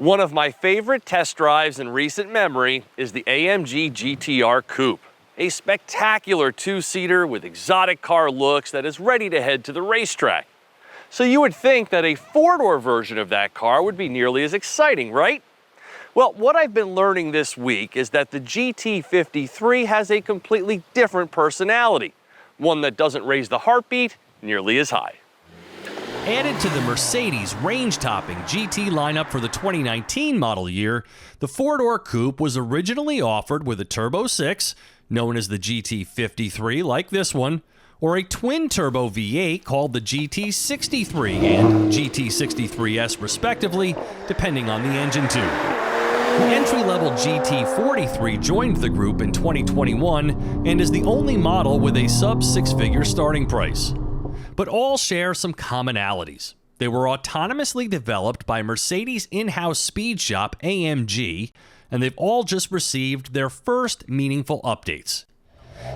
One of my favorite test drives in recent memory is the AMG GT R Coupe, a spectacular two-seater with exotic car looks that is ready to head to the racetrack. So you would think that a four-door version of that car would be nearly as exciting, right? Well, what I've been learning this week is that the GT53 has a completely different personality, one that doesn't raise the heartbeat nearly as high. Added to the Mercedes range-topping GT lineup for the 2019 model year, the four-door coupe was originally offered with a Turbo 6, known as the GT53 like this one, or a twin-turbo V8 called the GT63 and GT63S respectively, depending on the engine tube. The entry-level GT43 joined the group in 2021 and is the only model with a sub-six-figure starting price. But all share some commonalities. They were autonomously developed by Mercedes' in-house speed shop AMG, and they've all just received their first meaningful updates.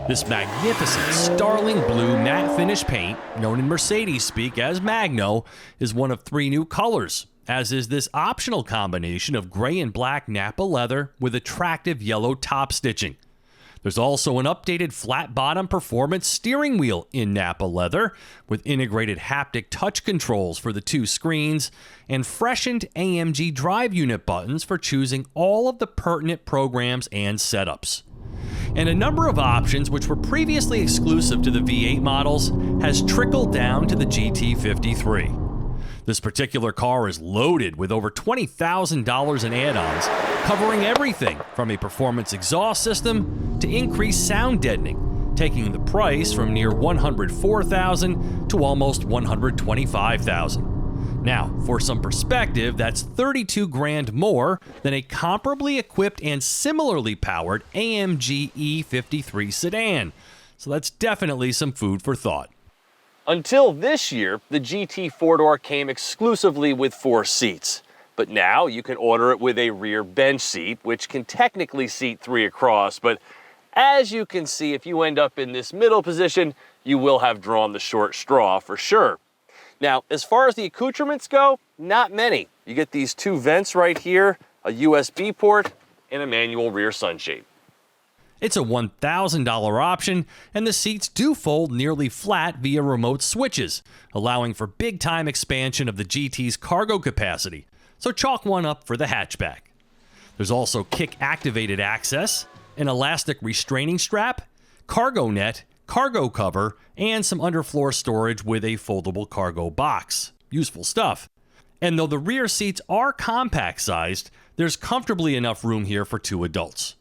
This magnificent starling blue matte finish paint, known in Mercedes speak as Magno, is one of three new colors, as is this optional combination of gray and black Nappa leather with attractive yellow top stitching. There's also an updated flat-bottom performance steering wheel in Nappa leather with integrated haptic touch controls for the two screens and freshened AMG drive unit buttons for choosing all of the pertinent programs and setups. And a number of options which were previously exclusive to the V8 models has trickled down to the GT53. This particular car is loaded with over $20,000 in add-ons, covering everything from a performance exhaust system to increased sound deadening, taking the price from near $104,000 to almost $125,000. Now, for some perspective, that's $32,000 more than a comparably equipped and similarly powered AMG E53 sedan. So that's definitely some food for thought. Until this year, the GT four-door came exclusively with 4 seats. But now you can order it with a rear bench seat, which can technically seat 3 across. But as you can see, if you end up in this middle position, you will have drawn the short straw for sure. Now, as far as the accoutrements go, not many. You get these 2 vents right here, a USB port, and a manual rear sunshade. It's a $1,000 option, and the seats do fold nearly flat via remote switches, allowing for big-time expansion of the GT's cargo capacity, so chalk one up for the hatchback. There's also kick-activated access, an elastic restraining strap, cargo net, cargo cover, and some underfloor storage with a foldable cargo box. Useful stuff. And though the rear seats are compact-sized, there's comfortably enough room here for 2 adults.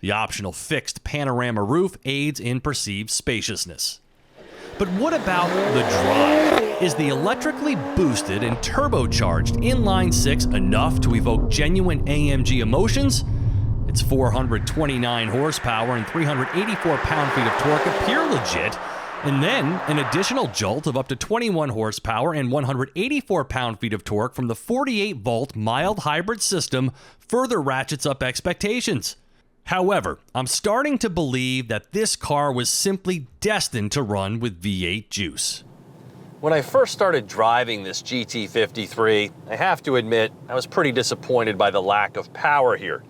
The optional fixed panorama roof aids in perceived spaciousness. But what about the drive? Is the electrically boosted and turbocharged inline-6 enough to evoke genuine AMG emotions? Its 429 horsepower and 384 pound-feet of torque appear legit, and then an additional jolt of up to 21 horsepower and 184 pound-feet of torque from the 48-volt mild hybrid system further ratchets up expectations. However, I'm starting to believe that this car was simply destined to run with V8 juice. When I first started driving this GT53, I have to admit I was pretty disappointed by the lack of power here.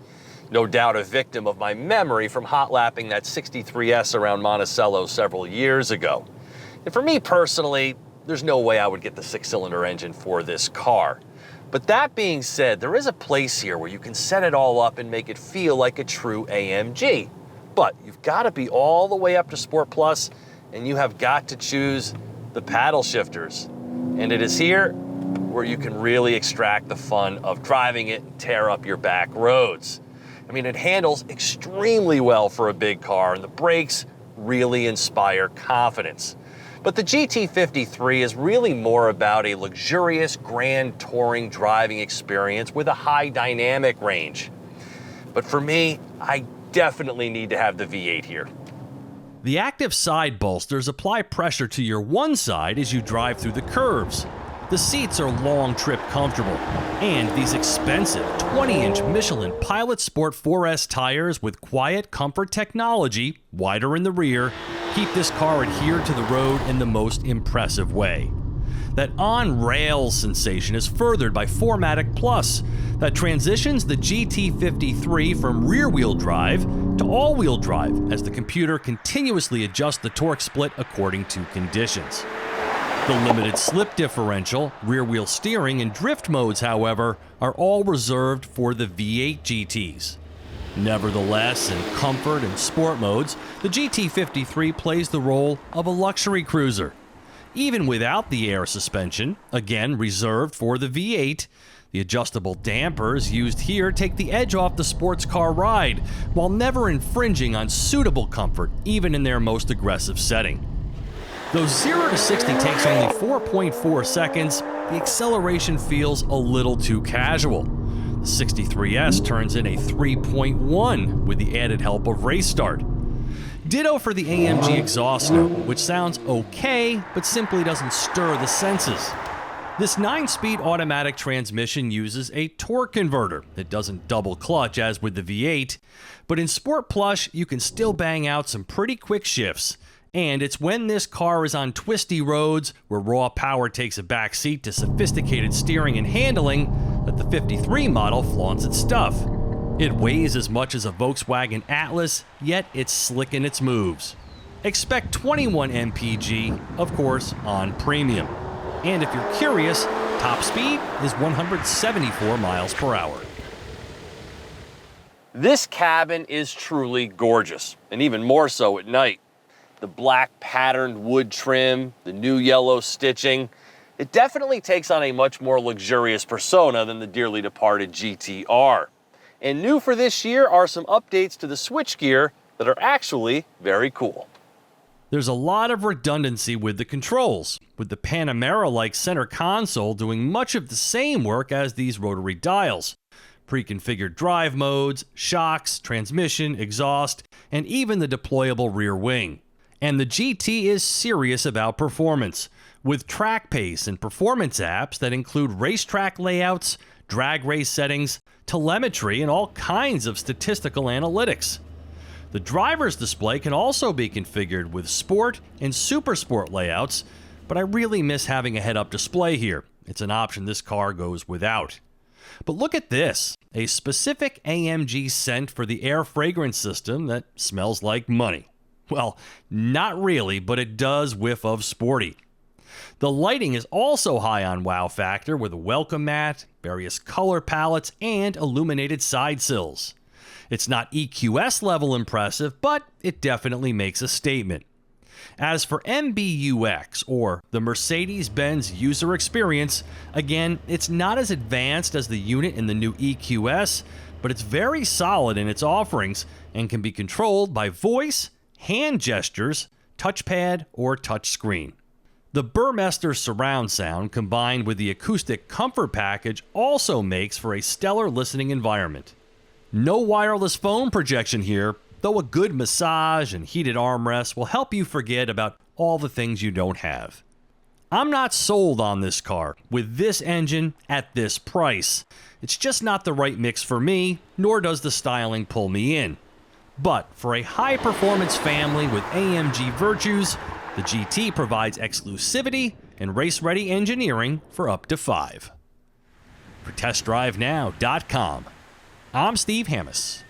No doubt a victim of my memory from hot lapping that 63S around Monticello several years ago. And for me personally, there's no way I would get the 6-cylinder engine for this car. But that being said, there is a place here where you can set it all up and make it feel like a true AMG. But you've got to be all the way up to Sport Plus, and you have got to choose the paddle shifters. And it is here where you can really extract the fun of driving it and tear up your back roads. I mean, it handles extremely well for a big car, and the brakes really inspire confidence. But the GT53 is really more about a luxurious, grand touring driving experience with a high dynamic range. But for me, I definitely need to have the V8 here. The active side bolsters apply pressure to your one side as you drive through the curves. The seats are long trip comfortable, and these expensive 20-inch Michelin Pilot Sport 4S tires with quiet comfort technology, wider in the rear, keep this car adhered to the road in the most impressive way. That on-rails sensation is furthered by 4MATIC Plus, that transitions the GT53 from rear-wheel drive to all-wheel drive as the computer continuously adjusts the torque split according to conditions. The limited slip differential, rear-wheel steering, and drift modes, however, are all reserved for the V8 GTs. Nevertheless, in comfort and sport modes, the GT53 plays the role of a luxury cruiser. Even without the air suspension, again reserved for the V8, the adjustable dampers used here take the edge off the sports car ride, while never infringing on suitable comfort, even in their most aggressive setting. Though 0 to 60 takes only 4.4 seconds, the acceleration feels a little too casual. The 63S turns in a 3.1 with the added help of Race Start. Ditto for the AMG exhaust note, which sounds okay, but simply doesn't stir the senses. This 9-speed automatic transmission uses a torque converter that doesn't double clutch as with the V8, but in Sport Plush you can still bang out some pretty quick shifts. And it's when this car is on twisty roads, where raw power takes a back seat to sophisticated steering and handling, that the 53 model flaunts its stuff. It weighs as much as a Volkswagen Atlas, yet it's slick in its moves. Expect 21 mpg, of course, on premium. And if you're curious, top speed is 174 miles per hour. This cabin is truly gorgeous, and even more so at night. The black patterned wood trim, the new yellow stitching, it definitely takes on a much more luxurious persona than the dearly departed GTR. And new for this year are some updates to the switchgear that are actually very cool. There's a lot of redundancy with the controls, with the Panamera-like center console doing much of the same work as these rotary dials. Pre-configured drive modes, shocks, transmission, exhaust, and even the deployable rear wing. And the GT is serious about performance, with track pace and performance apps that include racetrack layouts, drag race settings, telemetry, and all kinds of statistical analytics. The driver's display can also be configured with sport and super sport layouts, but I really miss having a head-up display here. It's an option this car goes without. But look at this, a specific AMG scent for the air fragrance system that smells like money. Well, not really, but it does whiff of sporty. The lighting is also high on wow factor with a welcome mat, various color palettes, and illuminated side sills. It's not EQS level impressive, but it definitely makes a statement. As for MBUX, or the Mercedes-Benz user experience, again, it's not as advanced as the unit in the new EQS, but it's very solid in its offerings and can be controlled by voice, hand gestures, touchpad, or touchscreen. The Burmester surround sound combined with the acoustic comfort package also makes for a stellar listening environment. No wireless phone projection here, though a good massage and heated armrests will help you forget about all the things you don't have. I'm not sold on this car with this engine at this price. It's just not the right mix for me, nor does the styling pull me in. But for a high-performance family with AMG virtues, the GT provides exclusivity and race-ready engineering for up to 5. For TestDriveNow.com, I'm Steve Hammis.